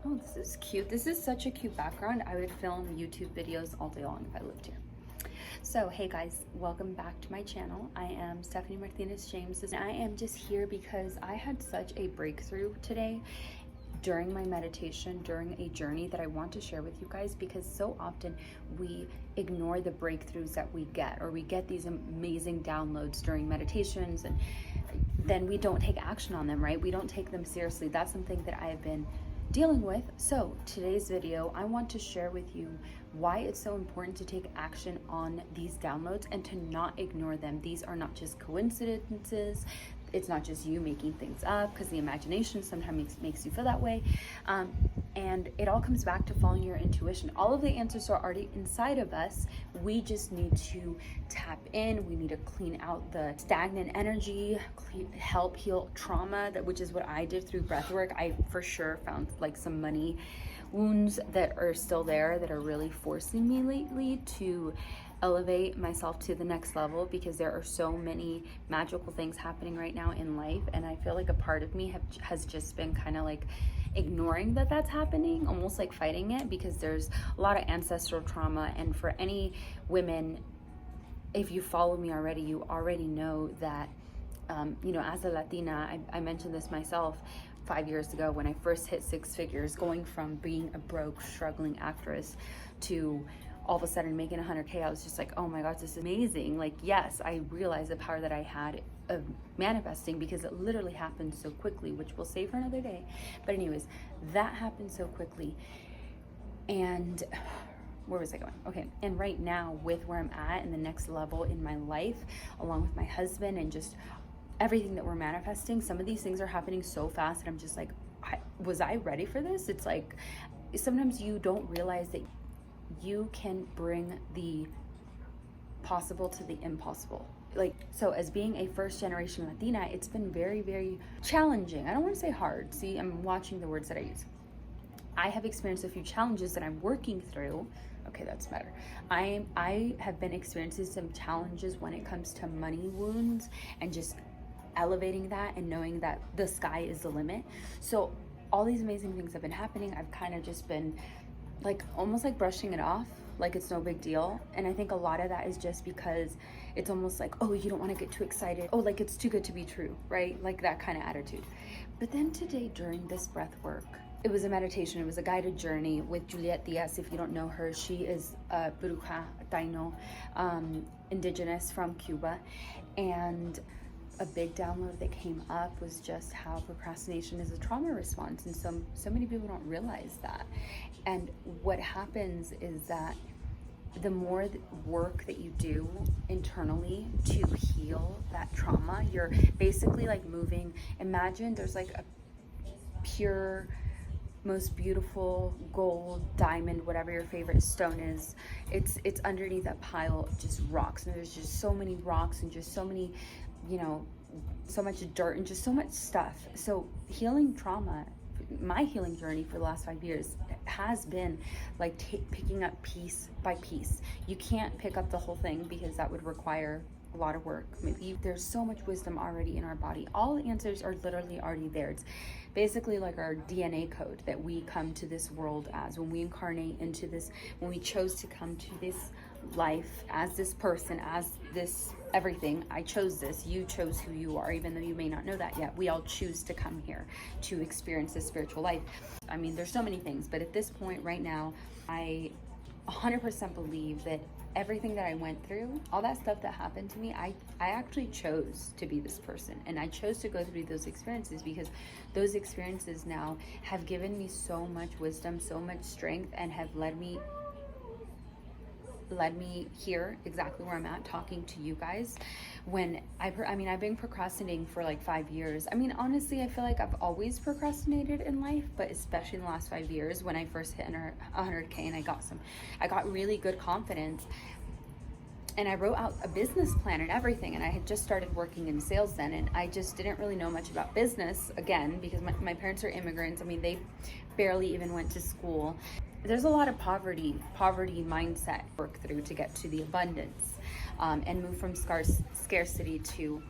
Oh, this is cute. This is such a cute background. I would film YouTube videos all day long if I lived here. So, hey guys, welcome back to my channel. I am Stephanie Martinez-James, and I am just here because I had such a breakthrough today during my meditation, during a journey that I want to share with you guys, because so often we ignore the breakthroughs that we get, or we get these amazing downloads during meditations, and then we don't take action on them, right? We don't take them seriously. That's something that I have been dealing with. So today's video, I want to share with you why it's so important to take action on these downloads and to not ignore them. These are not just coincidences. It's not just you making things up, because the imagination sometimes makes you feel that way. And it all comes back to following your intuition. All of the answers are already inside of us. We just need to tap in. We need to clean out the stagnant energy, help heal trauma, which is what I did through breath work. I for sure found like some money wounds that are still there, that are really forcing me lately to elevate myself to the next level, because there are so many magical things happening right now in life, and I feel like a part of me has just been kind of like ignoring that that's happening, almost like fighting it, because there's a lot of ancestral trauma. And for any women, if you follow me already, you already know that you know, as a Latina, I mentioned this myself 5 years ago when I first hit six figures, going from being a broke, struggling actress to all of a sudden making 100K. I was just like, oh my God, this is amazing. Like, yes, I realized the power that I had of manifesting, because it literally happened so quickly, which we'll save for another day. But anyways, that happened so quickly. And where was I going? Okay. And right now, with where I'm at and the next level in my life, along with my husband and just everything that we're manifesting, some of these things are happening so fast that I'm just like, was I ready for this? It's like, sometimes you don't realize that you can bring the possible to the impossible. Like, so as being a first generation Latina, it's been very, very challenging. I don't want to say hard. See, I'm watching the words that I use. I have experienced a few challenges that I'm working through. Okay, that's better. I have been experiencing some challenges when it comes to money wounds, and just elevating that and knowing that the sky is the limit. So all these amazing things have been happening. I've kind of just been like almost like brushing it off, like it's no big deal. And I think a lot of that is just because it's almost like, oh, you don't want to get too excited. Oh, like it's too good to be true, right? Like that kind of attitude. But then today during this breath work, it was a meditation. It was a guided journey with Juliet Diaz. If you don't know her, she is a Bruja Taino, indigenous from Cuba. And a big download that came up was just how procrastination is a trauma response, and so many people don't realize that. And what happens is that the more work that you do internally to heal that trauma, you're basically like moving. Imagine there's like a pure, most beautiful gold, diamond, whatever your favorite stone is. It's underneath a pile of just rocks, and there's just so many rocks and just so many, you know, so much dirt and just so much stuff. So healing trauma, my healing journey for the last 5 years has been like picking up piece by piece. You can't pick up the whole thing, because that would require a lot of work. Maybe there's so much wisdom already in our body. All the answers are literally already there. It's basically like our DNA code that we come to this world as. When we incarnate into this, when we chose to come to this life as this person, as this everything. I chose this. You chose who you are, even though you may not know that yet. We all choose to come here to experience this spiritual life. I mean, there's so many things, but at this point right now, I 100% believe that everything that I went through, all that stuff that happened to me, I actually chose to be this person, and I chose to go through those experiences, because those experiences now have given me so much wisdom, so much strength, and have led me here exactly where I'm at, talking to you guys. When I mean, I've been procrastinating for like 5 years. I mean, honestly, I feel like I've always procrastinated in life, but especially in the last 5 years, when I first hit 100K and I got really good confidence, and I wrote out a business plan and everything, and I had just started working in sales then, and I just didn't really know much about business, again, because my parents are immigrants. I mean, they barely even went to school. There's a lot of poverty mindset work through to get to the abundance, and move from scarcity to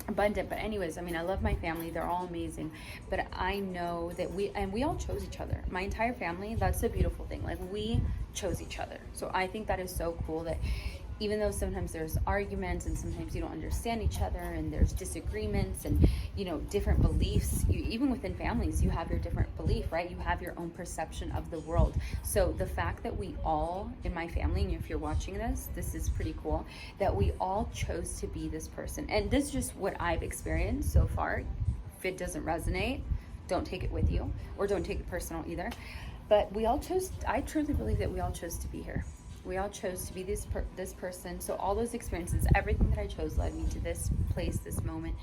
abundant. But anyways, I mean, I love my family, they're all amazing, but I know that we all chose each other. My entire family, that's the beautiful thing, like we chose each other. So I think that is so cool, that even though sometimes there's arguments and sometimes you don't understand each other and there's disagreements and, you know, different beliefs, even within families you have your different belief, right? You have your own perception of the world. So the fact that we all in my family, and if you're watching this is pretty cool, that we all chose to be this person. And this is just what I've experienced so far. If it doesn't resonate, don't take it with you, or don't take it personal either. But we all chose, I truly believe that we all chose to be here. We all chose to be this person. So all those experiences, everything that I chose led me to this place, this moment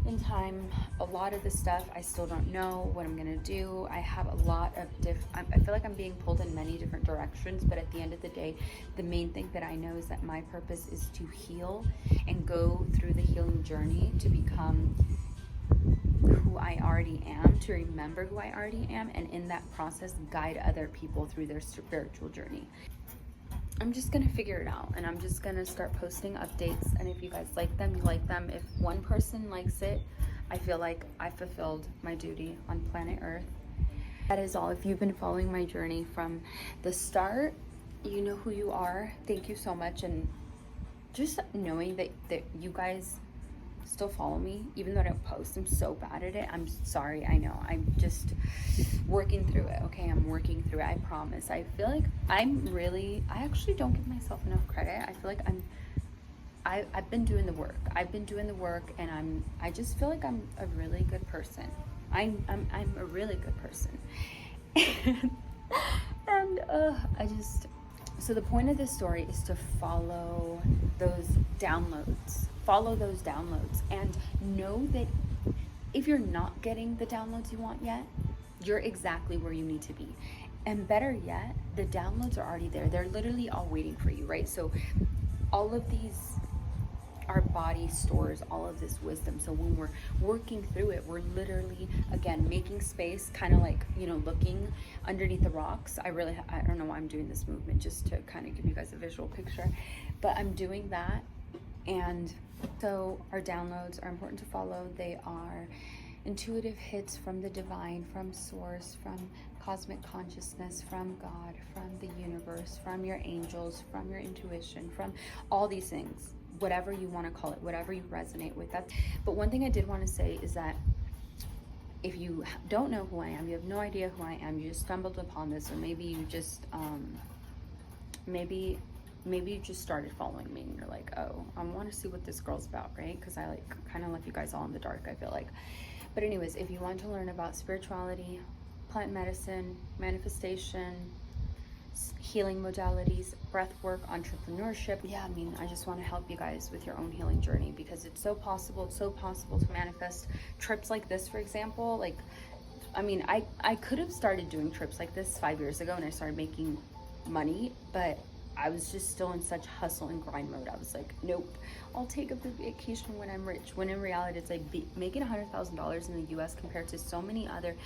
in time. A lot of the stuff I still don't know what I'm gonna do. I have a lot of I feel like I'm being pulled in many different directions, but at the end of the day, the main thing that I know is that my purpose is to heal and go through the healing journey to become who I already am, to remember who I already am, and in that process guide other people through their spiritual journey. I'm just gonna figure it out, and I'm just gonna start posting updates, and if you guys like them, you like them. If one person likes it, I feel like I fulfilled my duty on planet Earth. That is all. If you've been following my journey from the start, you know who you are. Thank you so much. And just knowing that you guys still follow me, even though I don't post, I'm so bad at it. I'm sorry, I know. I'm just working through it, okay? I'm working through it, I promise. I feel like I actually don't give myself enough credit. I feel like I've been doing the work. I've been doing the work, and I just feel like I'm a really good person. I'm a really good person. And so the point of this story is to follow those downloads. Follow those downloads, and know that if you're not getting the downloads you want yet, you're exactly where you need to be. And better yet, the downloads are already there. They're literally all waiting for you, right? So all of these, our body stores all of this wisdom. So when we're working through it, we're literally, again, making space, kind of like, you know, looking underneath the rocks. I don't know why I'm doing this movement, just to kind of give you guys a visual picture, but I'm doing that. And so our downloads are important to follow. They are intuitive hits from the divine, from source, from cosmic consciousness, from God, from the universe, from your angels, from your intuition, from all these things, whatever you want to call it, whatever you resonate with. But one thing I did want to say is that if you don't know who I am, you have no idea who I am, you just stumbled upon this, or maybe you just maybe you just started following me and you're like, oh, I want to see what this girl's about, right? Because I kind of left you guys all in the dark, I feel like. But anyways, if you want to learn about spirituality, plant medicine, manifestation, healing modalities, breath work, entrepreneurship, yeah, I mean, I just want to help you guys with your own healing journey, because it's so possible to manifest trips like this, for example. Like, I mean, I could have started doing trips like this 5 years ago, and I started making money, but I was just still in such hustle and grind mode. I was like, nope, I'll take a vacation when I'm rich. When in reality, it's like making $100,000 in the US compared to so many other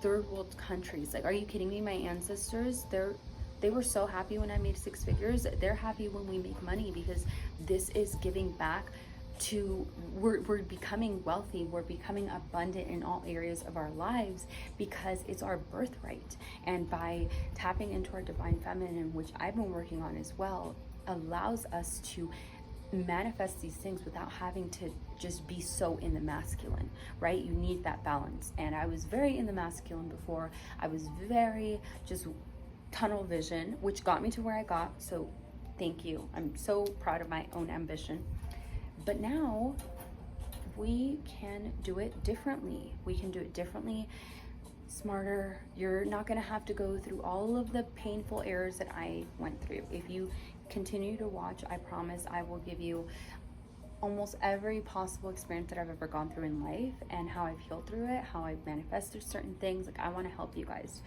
third world countries. Like, are you kidding me? My ancestors, they were so happy when I made 6 figures. They're happy when we make money, because this is giving back to, we're becoming wealthy, we're becoming abundant in all areas of our lives, because it's our birthright. And by tapping into our divine feminine, which I've been working on as well, allows us to manifest these things without having to just be so in the masculine, right? You need that balance. And I was very in the masculine before. I was very just tunnel vision, which got me to where I got. So thank you. I'm so proud of my own ambition. But now we can do it differently. We can do it differently, smarter. You're not going to have to go through all of the painful errors that I went through. If you continue to watch, I promise I will give you almost every possible experience that I've ever gone through in life, and how I've healed through it, how I've manifested certain things. Like, I want to help you guys,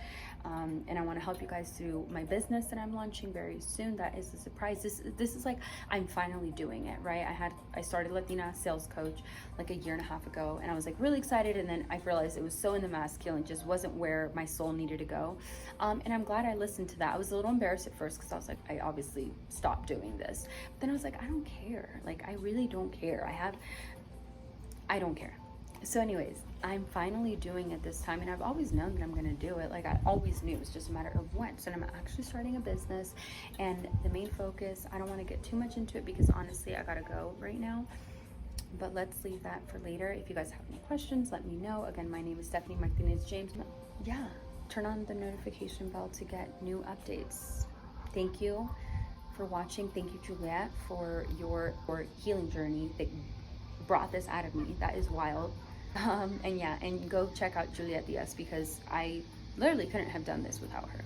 and I want to help you guys through my business that I'm launching very soon. That is a surprise. This is like, I'm finally doing it, right? I started Latina sales coach like a year and a half ago, and I was like really excited, and then I realized it was so in the masculine, just wasn't where my soul needed to go, and I'm glad I listened to that. I was a little embarrassed at first, because I was like, I obviously stopped doing this, but then I was like, I don't care. Like, I really don't care. I have I don't care. So anyways, I'm finally doing it this time, and I've always known that I'm going to do it. Like, I always knew, it's just a matter of when. So I'm actually starting a business, and the main focus, I don't want to get too much into it because honestly I gotta go right now, but let's leave that for later. If you guys have any questions, let me know. Again, my name is Stephanie Martinez-James. Yeah, turn on the notification bell to get new updates. Thank you for watching. Thank you, Juliet, for your healing journey that brought this out of me. That is wild. And yeah, and go check out Juliet Diaz because I literally couldn't have done this without her.